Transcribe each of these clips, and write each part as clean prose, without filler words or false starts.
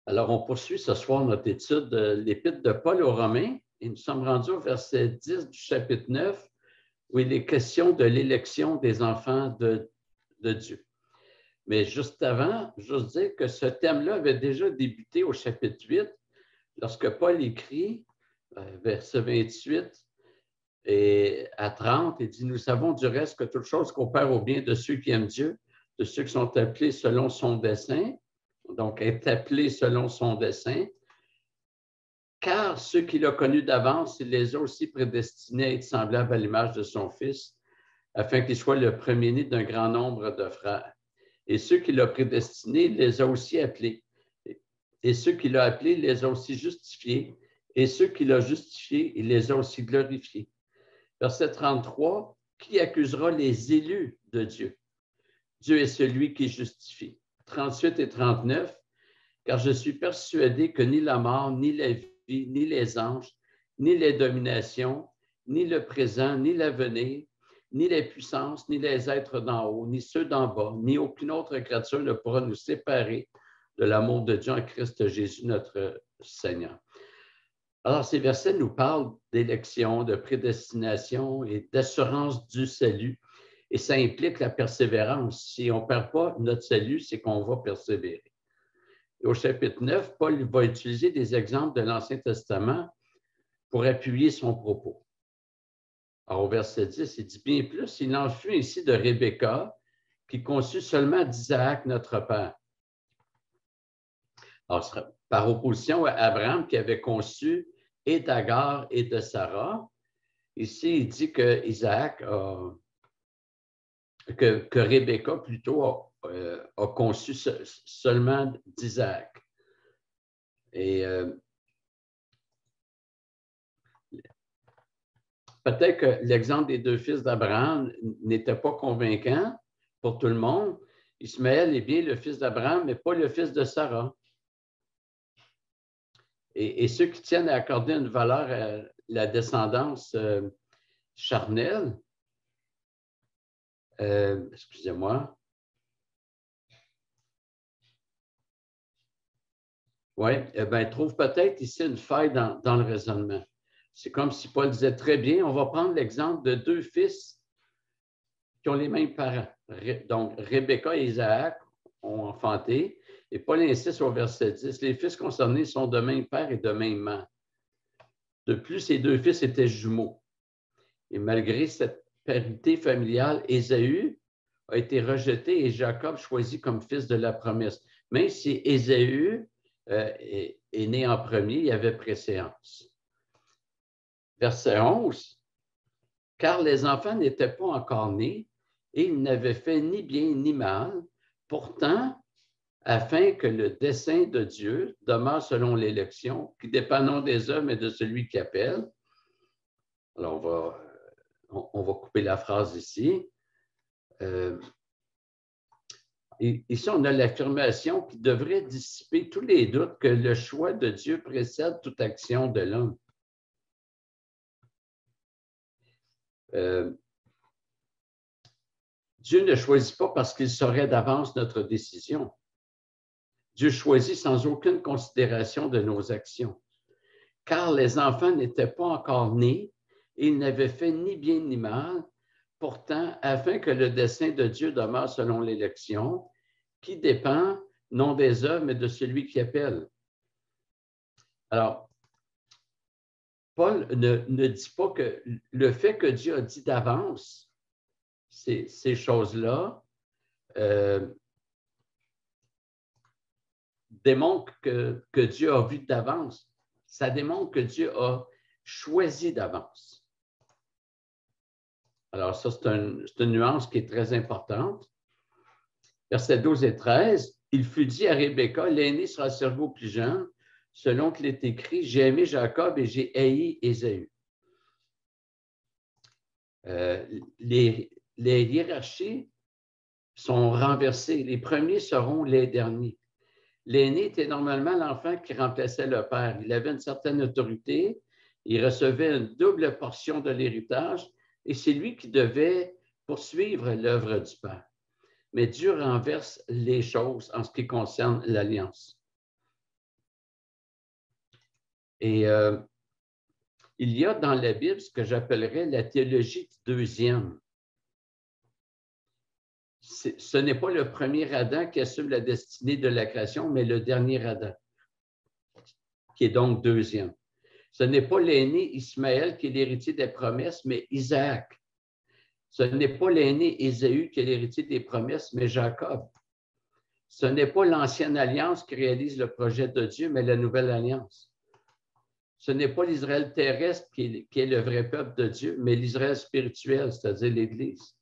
Alors, on poursuit ce soir notre étude de l'Épître de Paul aux Romains et nous sommes rendus au verset 10 du chapitre 9 où il est question de l'élection des enfants de Dieu. Mais juste avant, juste dire que ce thème-là avait déjà débuté au chapitre 8 lorsque Paul écrit, verset 28 et à 30, il dit « Nous savons du reste que toute chose coopère au bien de ceux qui aiment Dieu, de ceux qui sont appelés selon son dessein. » Donc, être appelé selon son dessein. Car ceux qu'il a connus d'avance, il les a aussi prédestinés à être semblables à l'image de son Fils, afin qu'il soit le premier-né d'un grand nombre de frères. Et ceux qu'il a prédestinés, il les a aussi appelés. Et ceux qu'il a appelés, il les a aussi justifiés. Et ceux qu'il a justifiés, il les a aussi glorifiés. Verset 33, qui accusera les élus de Dieu? Dieu est celui qui justifie. 38 et 39, car je suis persuadé que ni la mort, ni la vie, ni les anges, ni les dominations, ni le présent, ni l'avenir, ni les puissances, ni les êtres d'en haut, ni ceux d'en bas, ni aucune autre créature ne pourra nous séparer de l'amour de Dieu en Christ Jésus, notre Seigneur. Alors, ces versets nous parlent d'élection, de prédestination et d'assurance du salut. Et ça implique la persévérance. Si on ne perd pas notre salut, c'est qu'on va persévérer. Et au chapitre 9, Paul va utiliser des exemples de l'Ancien Testament pour appuyer son propos. Alors, au verset 10, il dit « Bien plus, il en fut ainsi de Rebecca, qui conçut seulement d'Isaac, notre père. » Alors, par opposition à Abraham, qui avait conçu et d'Agar et de Sarah. Ici, il dit que Isaac que Rebecca plutôt a conçu seulement d'Isaac. Et peut-être que l'exemple des deux fils d'Abraham n'était pas convaincant pour tout le monde. Ismaël est bien le fils d'Abraham, mais pas le fils de Sarah. Et ceux qui tiennent à accorder une valeur à la descendance charnelle, excusez-moi. Oui, ils trouvent peut-être ici une faille dans le raisonnement. C'est comme si Paul disait très bien, on va prendre l'exemple de deux fils qui ont les mêmes parents. Donc, Rebecca et Isaac ont enfanté. Et Paul insiste au verset 10, les fils concernés sont de même père et de même mère. De plus, ces deux fils étaient jumeaux. Et malgré cette parité familiale, Ésaü a été rejeté et Jacob choisi comme fils de la promesse. Même si Ésaü est né en premier, il y avait préséance. Verset 11, car les enfants n'étaient pas encore nés et ils n'avaient fait ni bien ni mal, pourtant, afin que le dessein de Dieu demeure selon l'élection, qui dépend non des œuvres, mais de celui qui appelle. Alors, on va couper la phrase ici. Ici, on a l'affirmation qui devrait dissiper tous les doutes que le choix de Dieu précède toute action de l'homme. Dieu ne choisit pas parce qu'il saurait d'avance notre décision. Dieu choisit sans aucune considération de nos actions. Car les enfants n'étaient pas encore nés et ils n'avaient fait ni bien ni mal, pourtant, afin que le dessein de Dieu demeure selon l'élection, qui dépend non des œuvres, mais de celui qui appelle. Alors, Paul ne dit pas que le fait que Dieu a dit d'avance ces choses-là démontre que Dieu a vu d'avance. Ça démontre que Dieu a choisi d'avance. Alors, ça, c'est une nuance qui est très importante. Versets 12 et 13, il fut dit à Rebecca, l'aîné sera servi au plus jeune, selon qu'il est écrit, j'ai aimé Jacob et j'ai haï Ésaü. Les hiérarchies sont renversées. Les premiers seront les derniers. L'aîné était normalement l'enfant qui remplaçait le père. Il avait une certaine autorité, il recevait une double portion de l'héritage et c'est lui qui devait poursuivre l'œuvre du père. Mais Dieu renverse les choses en ce qui concerne l'alliance. Et il y a dans la Bible ce que j'appellerais la théologie du deuxième. Ce n'est pas le premier Adam qui assume la destinée de la création, mais le dernier Adam, qui est donc deuxième. Ce n'est pas l'aîné Ismaël qui est l'héritier des promesses, mais Isaac. Ce n'est pas l'aîné Ésaü qui est l'héritier des promesses, mais Jacob. Ce n'est pas l'ancienne alliance qui réalise le projet de Dieu, mais la nouvelle alliance. Ce n'est pas l'Israël terrestre qui est le vrai peuple de Dieu, mais l'Israël spirituel, c'est-à-dire l'Église.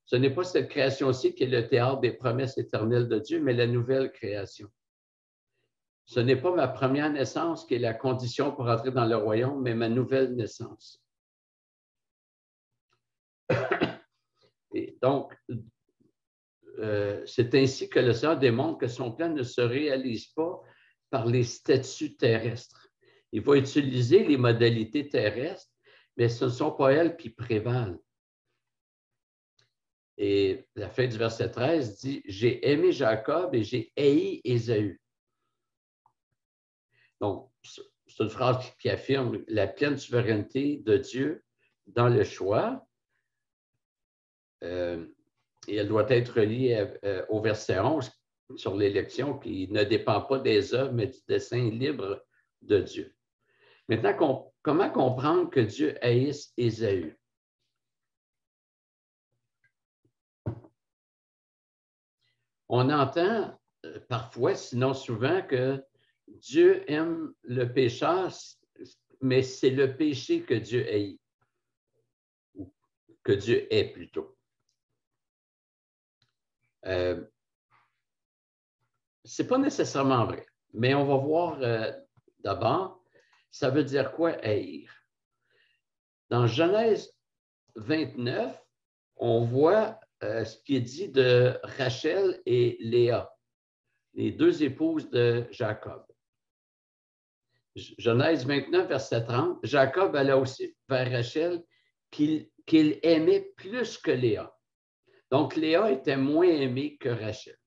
Ce n'est pas cette création-ci qui est le théâtre des promesses éternelles de Dieu, mais la nouvelle création. Ce n'est pas ma première naissance qui est la condition pour entrer dans le royaume, mais ma nouvelle naissance. Et donc, c'est ainsi que le Seigneur démontre que son plan ne se réalise pas par les statuts terrestres. Il va utiliser les modalités terrestres, mais ce ne sont pas elles qui prévalent. Et la fin du verset 13 dit « J'ai aimé Jacob et j'ai haï Ésaü ». Donc, c'est une phrase qui affirme la pleine souveraineté de Dieu dans le choix. Et elle doit être reliée au verset 11 sur l'élection qui ne dépend pas des œuvres, mais du dessein libre de Dieu. Maintenant, comment comprendre que Dieu haïsse Ésaü? On entend parfois, sinon souvent, que Dieu aime le pécheur, mais c'est le péché que Dieu haït, ou que Dieu hait plutôt. Ce n'est pas nécessairement vrai, mais on va voir d'abord, ça veut dire quoi haïr? Dans Genèse 29, on voit ce qui est dit de Rachel et Léa, les deux épouses de Jacob. Genèse 29, verset 30, Jacob alla aussi vers Rachel qu'il aimait plus que Léa. Donc, Léa était moins aimée que Rachel.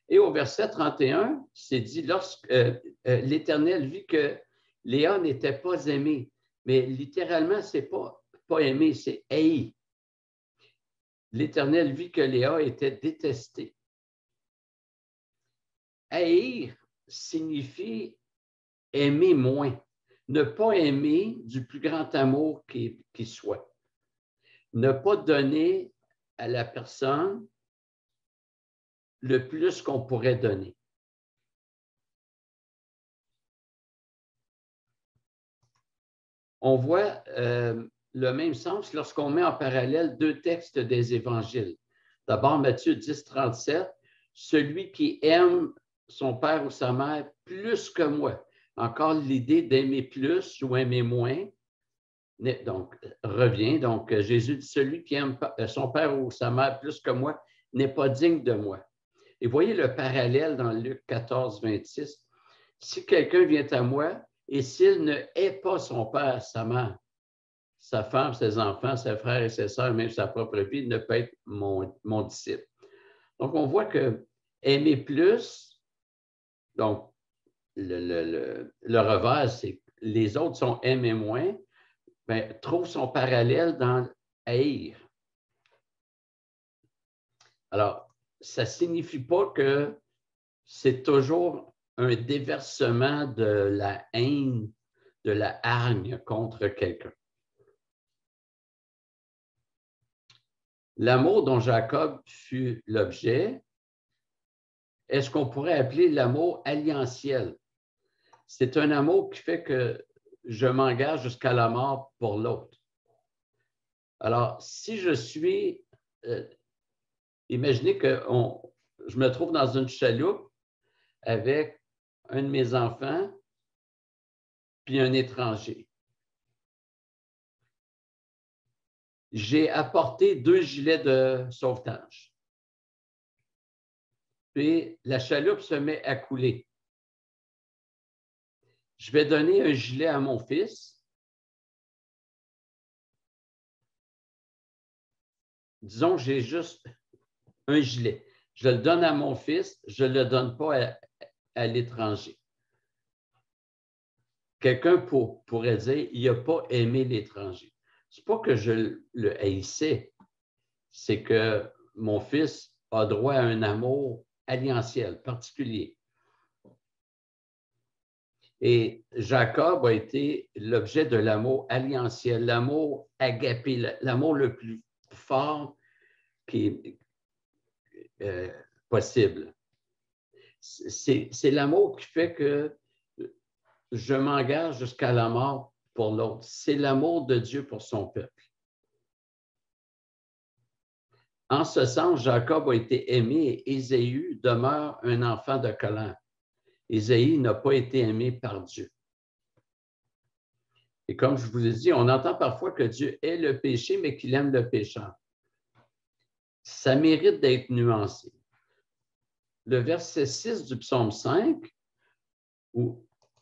Et au verset 31, c'est dit, lorsque l'Éternel vit que Léa n'était pas aimée, mais littéralement, ce n'est pas aimé, c'est haï. L'Éternel vit que Léa était détestée. Haïr signifie aimer moins, ne pas aimer du plus grand amour qui soit, ne pas donner à la personne le plus qu'on pourrait donner. On voit le même sens lorsqu'on met en parallèle deux textes des évangiles. D'abord, Matthieu 10, 37, « Celui qui aime son père ou sa mère plus que moi ». Encore l'idée d'aimer plus ou aimer moins. Donc, revient. Donc, Jésus dit, « Celui qui aime son père ou sa mère plus que moi n'est pas digne de moi ». Et voyez le parallèle dans Luc 14, 26. « Si quelqu'un vient à moi, et s'il ne hait pas son père, sa mère, sa femme, ses enfants, ses frères et ses sœurs, même sa propre vie, ne peut être mon disciple. » Donc, on voit que aimer plus, donc le revers, c'est que les autres sont aimer moins, bien, trouve son parallèle dans haïr. Alors, ça ne signifie pas que c'est toujours un déversement de la haine, de la hargne contre quelqu'un. L'amour dont Jacob fut l'objet, est ce qu'on pourrait appeler l'amour alliantiel. C'est un amour qui fait que je m'engage jusqu'à la mort pour l'autre. Alors, si je suis, imaginez que je me trouve dans une chaloupe avec un de mes enfants puis un étranger. J'ai apporté 2 gilets de sauvetage. Puis la chaloupe se met à couler. Je vais donner un gilet à mon fils. Disons que j'ai juste un gilet. Je le donne à mon fils, je ne le donne pas à l'étranger. quelqu'un pourrait dire, il n'a pas aimé l'étranger. Ce n'est pas que je le haïssais, c'est que mon fils a droit à un amour alliantiel, particulier. Et Jacob a été l'objet de l'amour alliantiel, l'amour agapé, l'amour le plus fort qui est possible. C'est l'amour qui fait que je m'engage jusqu'à la mort pour l'autre. C'est l'amour de Dieu pour son peuple. En ce sens, Jacob a été aimé et Ésaü demeure un enfant de colère. Ésaü n'a pas été aimé par Dieu. Et comme je vous ai dit, on entend parfois que Dieu hait le péché, mais qu'il aime le pécheur. Ça mérite d'être nuancé. Le verset 6 du psaume 5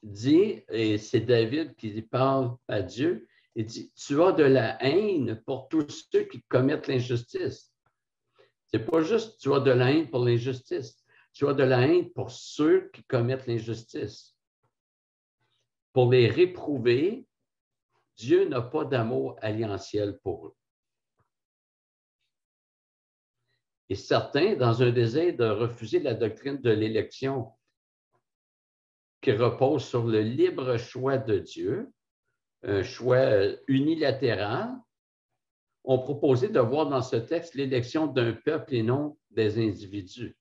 dit, et c'est David qui parle à Dieu, il dit, tu as de la haine pour tous ceux qui commettent l'injustice. Ce n'est pas juste tu as de la haine pour l'injustice, tu as de la haine pour ceux qui commettent l'injustice. Pour les réprouver, Dieu n'a pas d'amour alliantiel pour eux. Et certains, dans un désir de refuser la doctrine de l'élection qui repose sur le libre choix de Dieu, un choix unilatéral, ont proposé de voir dans ce texte l'élection d'un peuple et non des individus.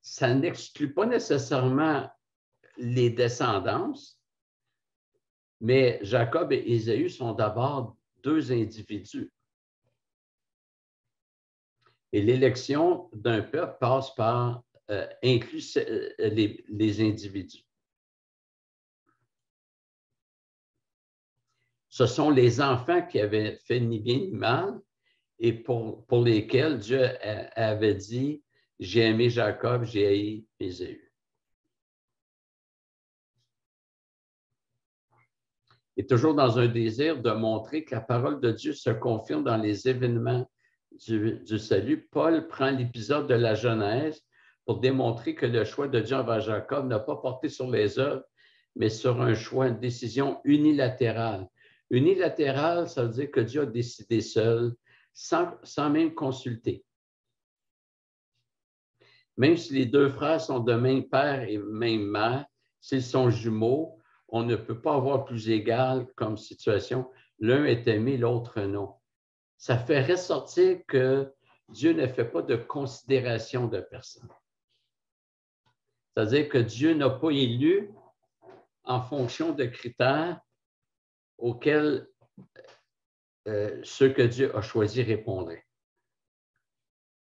Ça n'exclut pas nécessairement les descendances, mais Jacob et Ésaü sont d'abord deux individus. Et l'élection d'un peuple passe par inclut les individus. Ce sont les enfants qui avaient fait ni bien ni mal et pour lesquels Dieu avait dit « J'ai aimé Jacob, j'ai haï Ésaü ». Et toujours dans un désir de montrer que la parole de Dieu se confirme dans les événements du salut, Paul prend l'épisode de la Genèse pour démontrer que le choix de Dieu envers Jacob n'a pas porté sur les œuvres, mais sur un choix, une décision unilatérale. Unilatérale, ça veut dire que Dieu a décidé seul, sans même consulter. Même si les deux frères sont de même père et même mère, s'ils sont jumeaux, on ne peut pas avoir plus égal comme situation. L'un est aimé, l'autre non. Ça fait ressortir que Dieu ne fait pas de considération de personne. C'est-à-dire que Dieu n'a pas élu en fonction de critères auxquels ceux que Dieu a choisis répondraient.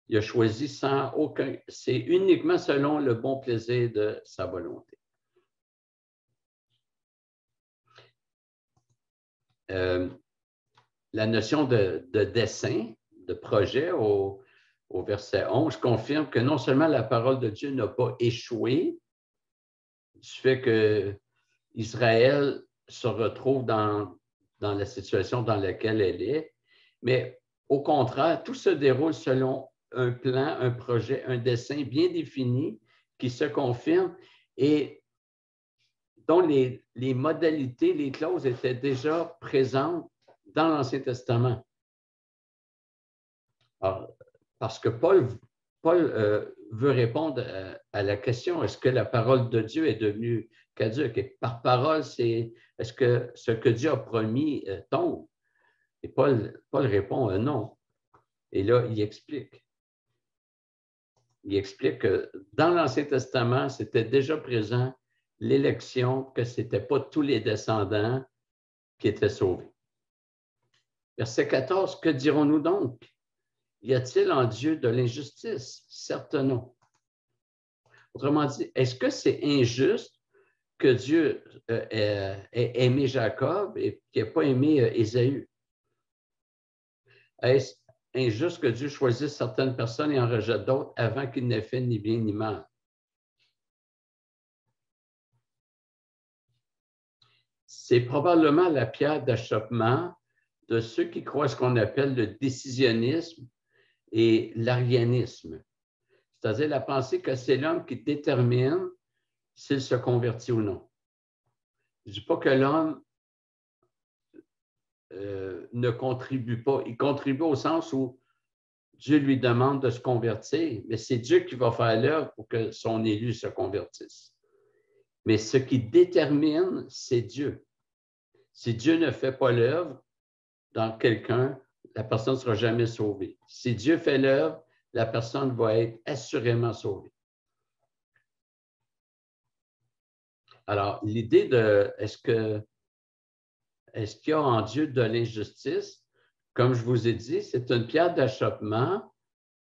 Il a choisi sans aucun... C'est uniquement selon le bon plaisir de sa volonté. La notion de dessein, de projet au verset 11 confirme que non seulement la parole de Dieu n'a pas échoué, du fait qu'Israël se retrouve dans la situation dans laquelle elle est, mais au contraire, tout se déroule selon un plan, un projet, un dessein bien défini qui se confirme et dont les modalités, les clauses étaient déjà présentes dans l'Ancien Testament. Alors, parce que Paul veut répondre à la question, est-ce que la parole de Dieu est devenue caduque? Et par parole, c'est est-ce que ce que Dieu a promis tombe? Et Paul répond non. Et là, il explique. Il explique que dans l'Ancien Testament, c'était déjà présent l'élection, que ce n'était pas tous les descendants qui étaient sauvés. Verset 14, que dirons-nous donc? Y a-t-il en Dieu de l'injustice? Certes non. Autrement dit, est-ce que c'est injuste que Dieu ait aimé Jacob et qu'il n'ait pas aimé Ésaü? Est-ce injuste que Dieu choisisse certaines personnes et en rejette d'autres avant qu'il n'ait fait ni bien ni mal? C'est probablement la pierre d'achoppement de ceux qui croient ce qu'on appelle le décisionnisme et l'arianisme. C'est-à-dire la pensée que c'est l'homme qui détermine s'il se convertit ou non. Je ne dis pas que l'homme ne contribue pas. Il contribue au sens où Dieu lui demande de se convertir, mais c'est Dieu qui va faire l'œuvre pour que son élu se convertisse. Mais ce qui détermine, c'est Dieu. Si Dieu ne fait pas l'œuvre dans quelqu'un, la personne ne sera jamais sauvée. Si Dieu fait l'œuvre, la personne va être assurément sauvée. Alors, l'idée de est-ce qu'il y a en Dieu de l'injustice? Comme je vous ai dit, c'est une pierre d'achoppement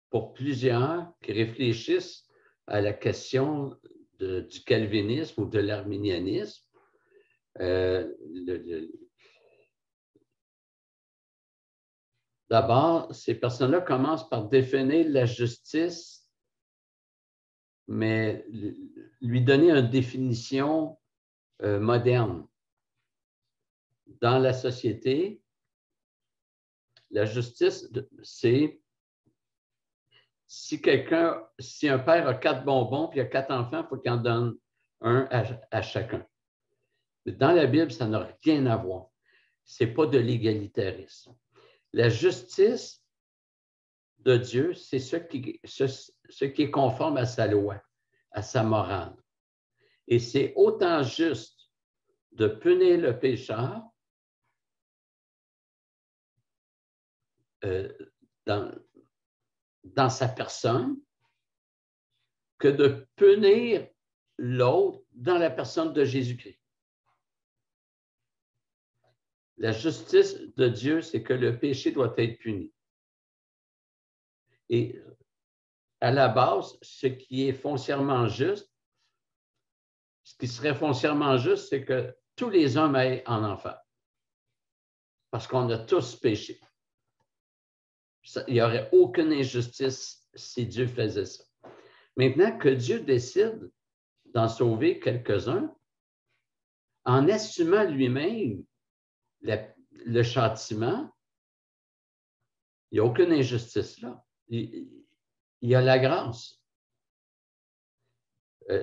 pour plusieurs qui réfléchissent à la question du calvinisme ou de l'arminianisme. D'abord, ces personnes-là commencent par définir la justice, mais lui donner une définition moderne. Dans la société, la justice, c'est si un père a 4 bonbons puis il a 4 enfants, il faut qu'il en donne un à chacun. Mais dans la Bible, ça n'a rien à voir. Ce n'est pas de l'égalitarisme. La justice de Dieu, c'est ce qui est conforme à sa loi, à sa morale. Et c'est autant juste de punir le pécheur dans sa personne que de punir l'autre dans la personne de Jésus-Christ. La justice de Dieu, c'est que le péché doit être puni. Et à la base, ce qui est foncièrement juste, ce qui serait foncièrement juste, c'est que tous les hommes aillent en enfer. Parce qu'on a tous péché. Il n'y aurait aucune injustice si Dieu faisait ça. Maintenant que Dieu décide d'en sauver quelques-uns, en assumant lui-même le châtiment, il n'y a aucune injustice là. Il y a la grâce.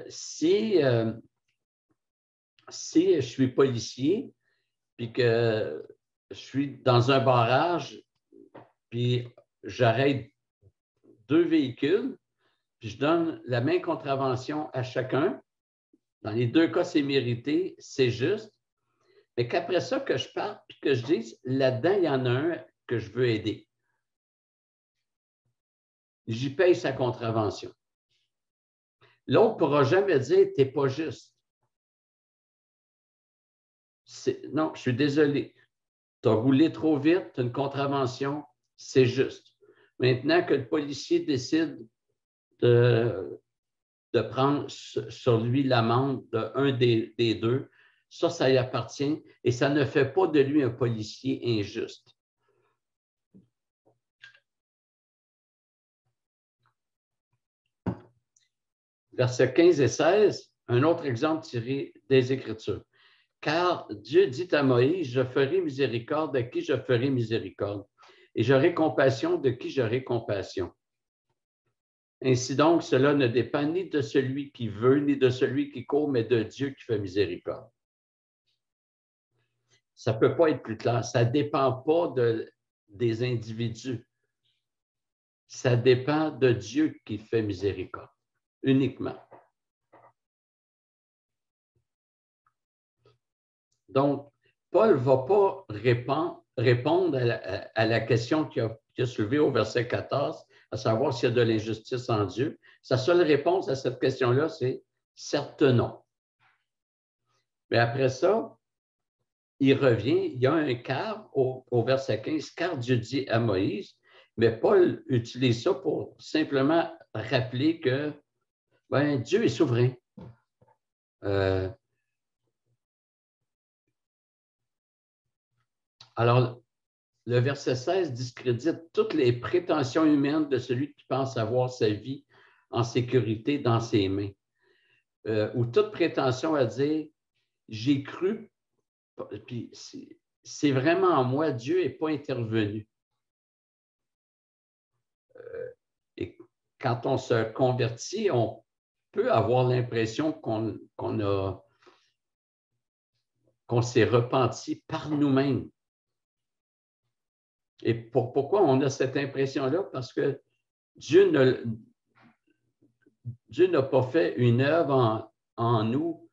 Si je suis policier, puis que je suis dans un barrage, puis j'arrête 2 véhicules, puis je donne la même contravention à chacun, dans les 2 cas, c'est mérité, c'est juste, mais qu'après ça, que je parte, puis que je dise, là-dedans, il y en a un que je veux aider. J'y paye sa contravention. L'autre ne pourra jamais dire, tu n'es pas juste. Non, je suis désolé. Tu as roulé trop vite, tu as une contravention, c'est juste. Maintenant que le policier décide de prendre sur lui l'amende d'un des 2, ça y appartient et ça ne fait pas de lui un policier injuste. Versets 15 et 16, un autre exemple tiré des Écritures. Car Dieu dit à Moïse, je ferai miséricorde à qui je ferai miséricorde, et j'aurai compassion de qui j'aurai compassion. Ainsi donc, cela ne dépend ni de celui qui veut, ni de celui qui court, mais de Dieu qui fait miséricorde. Ça ne peut pas être plus clair. Ça ne dépend pas des individus. Ça dépend de Dieu qui fait miséricorde, uniquement. Donc, Paul ne va pas répondre à la question qu'il a soulevée au verset 14, à savoir s'il y a de l'injustice en Dieu. Sa seule réponse à cette question-là, c'est certes non. Mais après ça, il revient, il y a un car au verset 15, car Dieu dit à Moïse, mais Paul utilise ça pour simplement rappeler que Dieu est souverain. Alors, le verset 16 discrédite toutes les prétentions humaines de celui qui pense avoir sa vie en sécurité dans ses mains. Ou toute prétention à dire « j'ai cru », puis c'est vraiment en moi, Dieu n'est pas intervenu. quand on se convertit, on peut avoir l'impression qu'on s'est repenti par nous-mêmes. Et pourquoi on a cette impression-là? Parce que Dieu n'a pas fait une œuvre en nous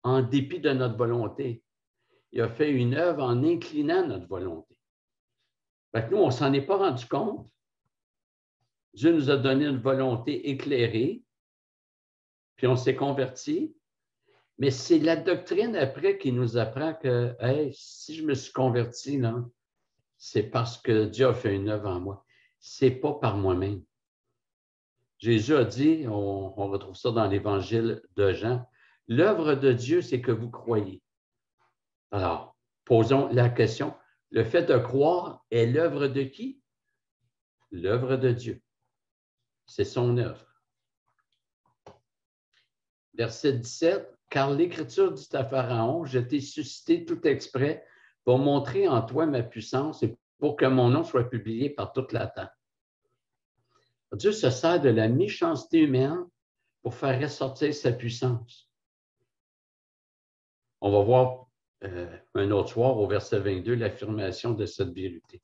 en dépit de notre volonté. Il a fait une œuvre en inclinant notre volonté. Fait que nous, on ne s'en est pas rendu compte. Dieu nous a donné une volonté éclairée, puis on s'est converti. Mais c'est la doctrine après qui nous apprend que hey, si je me suis converti, là, c'est parce que Dieu a fait une œuvre en moi. Ce n'est pas par moi-même. Jésus a dit, on retrouve ça dans l'Évangile de Jean, l'œuvre de Dieu, c'est que vous croyez. Alors, posons la question, le fait de croire est l'œuvre de qui? L'œuvre de Dieu. C'est son œuvre. Verset 17, « Car l'Écriture dit à Pharaon, je t'ai suscité tout exprès pour montrer en toi ma puissance et pour que mon nom soit publié par toute la terre. » Dieu se sert de la méchanceté humaine pour faire ressortir sa puissance. On va voir un autre soir au verset 22 l'affirmation de cette vérité.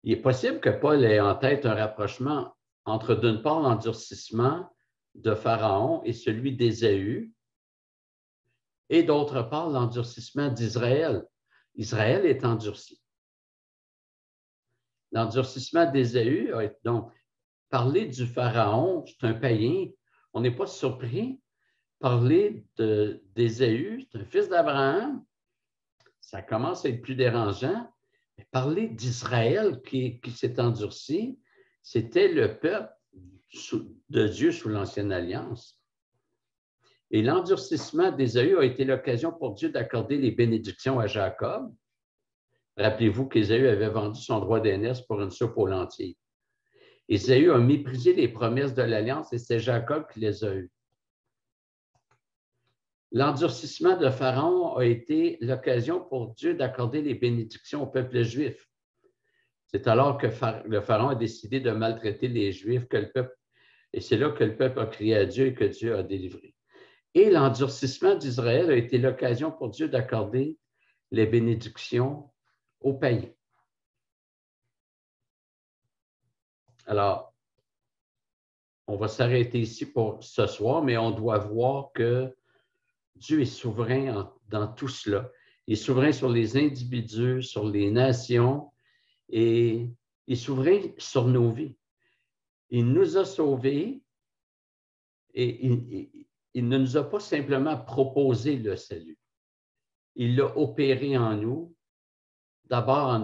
Il est possible que Paul ait en tête un rapprochement entre, d'une part, l'endurcissement de Pharaon et celui d'Ésaü, et d'autre part, l'endurcissement d'Israël. Israël est endurci. L'endurcissement d'Ésaü, donc, parler du Pharaon, c'est un païen, on n'est pas surpris. Parler d'Ésaü, c'est un fils d'Abraham, ça commence à être plus dérangeant. Mais parler d'Israël qui s'est endurci, c'était le peuple de Dieu sous l'Ancienne Alliance. Et l'endurcissement d'Ésaü a été l'occasion pour Dieu d'accorder les bénédictions à Jacob. Rappelez-vous qu'Ésaü avait vendu son droit d'aînesse pour une soupe aux lentilles. Ésaü a méprisé les promesses de l'Alliance et c'est Jacob qui les a eues. L'endurcissement de Pharaon a été l'occasion pour Dieu d'accorder les bénédictions au peuple juif. C'est alors que le Pharaon a décidé de maltraiter les Juifs et c'est là que le peuple a crié à Dieu et que Dieu a délivré. Et l'endurcissement d'Israël a été l'occasion pour Dieu d'accorder les bénédictions aux païens. Alors, on va s'arrêter ici pour ce soir, mais on doit voir que Dieu est souverain dans tout cela. Il est souverain sur les individus, sur les nations, et il est souverain sur nos vies. Il nous a sauvés et il ne nous a pas simplement proposé le salut. Il l'a opéré en nous, d'abord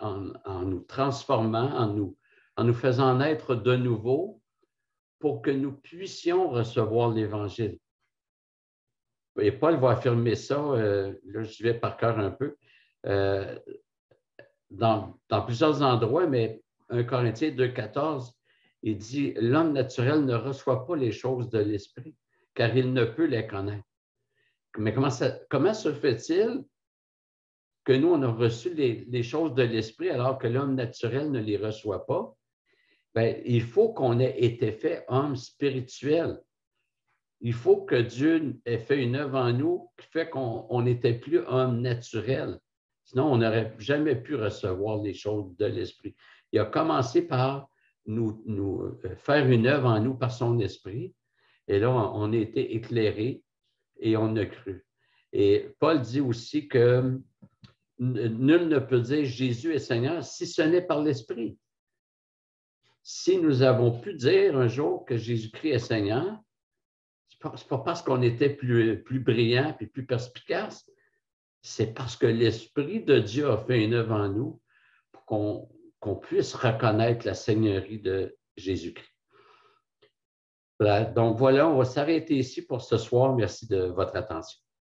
en nous transformant, en nous faisant naître de nouveau pour que nous puissions recevoir l'Évangile. Et Paul va affirmer ça, là je vais par cœur un peu, dans plusieurs endroits, mais 1 Corinthiens 2,14, il dit « L'homme naturel ne reçoit pas les choses de l'esprit, car il ne peut les connaître. » Mais comment se fait-il que nous, on a reçu les choses de l'esprit alors que l'homme naturel ne les reçoit pas? Bien, il faut qu'on ait été fait homme spirituel. Il faut que Dieu ait fait une œuvre en nous qui fait qu'on n'était plus homme naturel. Sinon, on n'aurait jamais pu recevoir les choses de l'esprit. Il a commencé par nous faire une œuvre en nous par son esprit. Et là, on a été éclairés et on a cru. Et Paul dit aussi que nul ne peut dire Jésus est Seigneur si ce n'est par l'esprit. Si nous avons pu dire un jour que Jésus-Christ est Seigneur, ce n'est pas parce qu'on était plus brillant et plus perspicace, c'est parce que l'Esprit de Dieu a fait une œuvre en nous pour qu'on puisse reconnaître la Seigneurie de Jésus-Christ. Voilà, donc voilà, on va s'arrêter ici pour ce soir. Merci de votre attention.